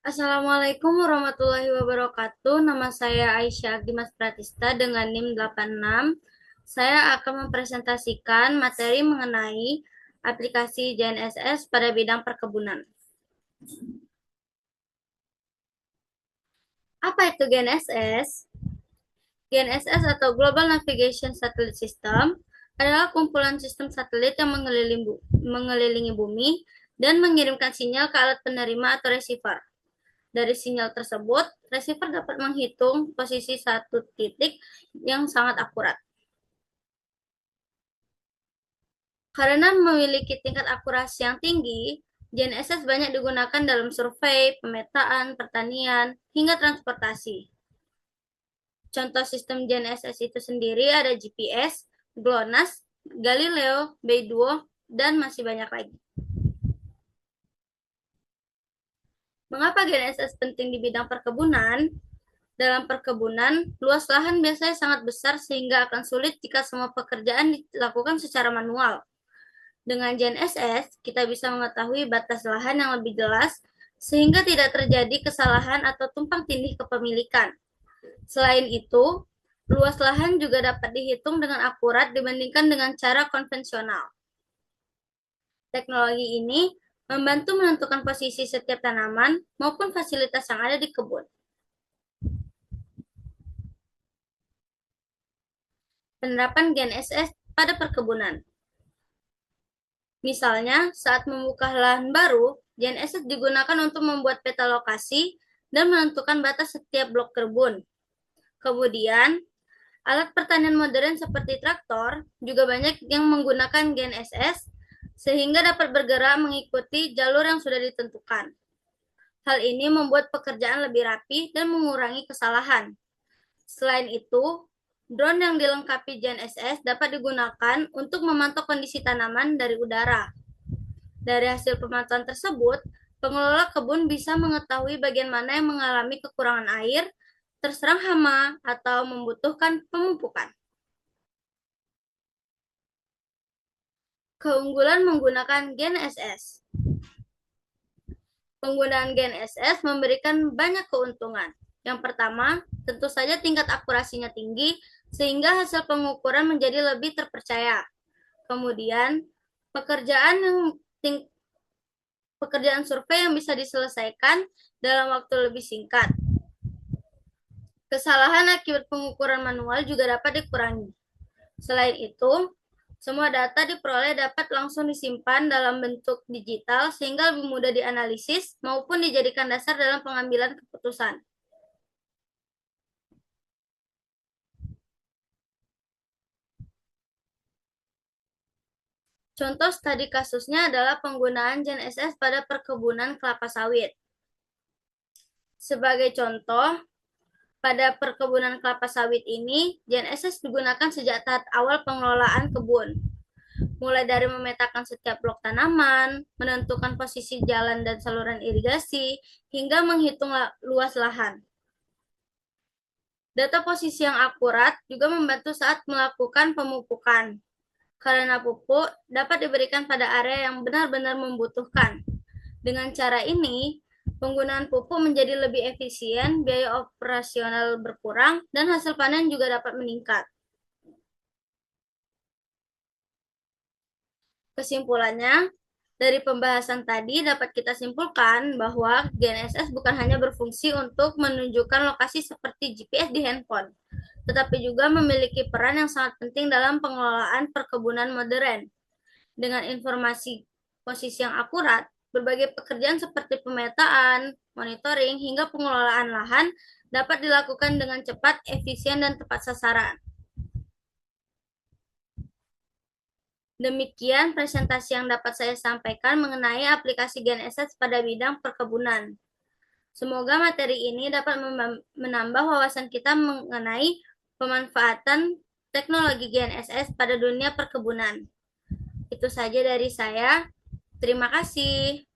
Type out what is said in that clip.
Assalamualaikum warahmatullahi wabarakatuh. Nama saya Aisyah Dimas Pratista dengan NIM 86. Saya akan mempresentasikan materi mengenai aplikasi JNSS pada bidang perkebunan. Apa itu GNSS? GNSS atau Global Navigation Satellite System adalah kumpulan sistem satelit yang mengelilingi bumi dan mengirimkan sinyal ke alat penerima atau receiver. Dari sinyal tersebut, receiver dapat menghitung posisi satu titik yang sangat akurat. Karena memiliki tingkat akurasi yang tinggi, GNSS banyak digunakan dalam survei, pemetaan, pertanian, hingga transportasi. Contoh sistem GNSS itu sendiri ada GPS, GLONASS, Galileo, Beidou, dan masih banyak lagi. Mengapa GNSS penting di bidang perkebunan? Dalam perkebunan, luas lahan biasanya sangat besar sehingga akan sulit jika semua pekerjaan dilakukan secara manual. Dengan GNSS, kita bisa mengetahui batas lahan yang lebih jelas sehingga tidak terjadi kesalahan atau tumpang tindih kepemilikan. Selain itu, luas lahan juga dapat dihitung dengan akurat dibandingkan dengan cara konvensional. Teknologi ini membantu menentukan posisi setiap tanaman maupun fasilitas yang ada di kebun. Penerapan GNSS pada perkebunan. Misalnya, saat membuka lahan baru, GNSS digunakan untuk membuat peta lokasi dan menentukan batas setiap blok kebun. Kemudian, alat pertanian modern seperti traktor juga banyak yang menggunakan GNSS sehingga dapat bergerak mengikuti jalur yang sudah ditentukan. Hal ini membuat pekerjaan lebih rapi dan mengurangi kesalahan. Selain itu, drone yang dilengkapi GNSS dapat digunakan untuk memantau kondisi tanaman dari udara. Dari hasil pemantauan tersebut, pengelola kebun bisa mengetahui bagian mana yang mengalami kekurangan air, terserang hama, atau membutuhkan pemupukan. Keunggulan menggunakan GNSS. Penggunaan GNSS memberikan banyak keuntungan. Yang pertama, tentu saja tingkat akurasinya tinggi, sehingga hasil pengukuran menjadi lebih terpercaya. Kemudian, pekerjaan survei yang bisa diselesaikan dalam waktu lebih singkat. Kesalahan akibat pengukuran manual juga dapat dikurangi. Selain itu, semua data diperoleh dapat langsung disimpan dalam bentuk digital sehingga lebih mudah dianalisis maupun dijadikan dasar dalam pengambilan keputusan. Contoh studi kasusnya adalah penggunaan GNSS pada perkebunan kelapa sawit. Sebagai contoh, pada perkebunan kelapa sawit ini, GNSS digunakan sejak tahap awal pengelolaan kebun. Mulai dari memetakan setiap blok tanaman, menentukan posisi jalan dan saluran irigasi, hingga menghitung luas lahan. Data posisi yang akurat juga membantu saat melakukan pemupukan, karena pupuk dapat diberikan pada area yang benar-benar membutuhkan. Dengan cara ini, penggunaan pupuk menjadi lebih efisien, biaya operasional berkurang, dan hasil panen juga dapat meningkat. Kesimpulannya, dari pembahasan tadi dapat kita simpulkan bahwa GNSS bukan hanya berfungsi untuk menunjukkan lokasi seperti GPS di handphone, tetapi juga memiliki peran yang sangat penting dalam pengelolaan perkebunan modern. Dengan informasi posisi yang akurat, berbagai pekerjaan seperti pemetaan, monitoring, hingga pengelolaan lahan dapat dilakukan dengan cepat, efisien, dan tepat sasaran. Demikian presentasi yang dapat saya sampaikan mengenai aplikasi GNSS pada bidang perkebunan. Semoga materi ini dapat menambah wawasan kita mengenai pemanfaatan teknologi GNSS pada dunia perkebunan. Itu saja dari saya. Terima kasih.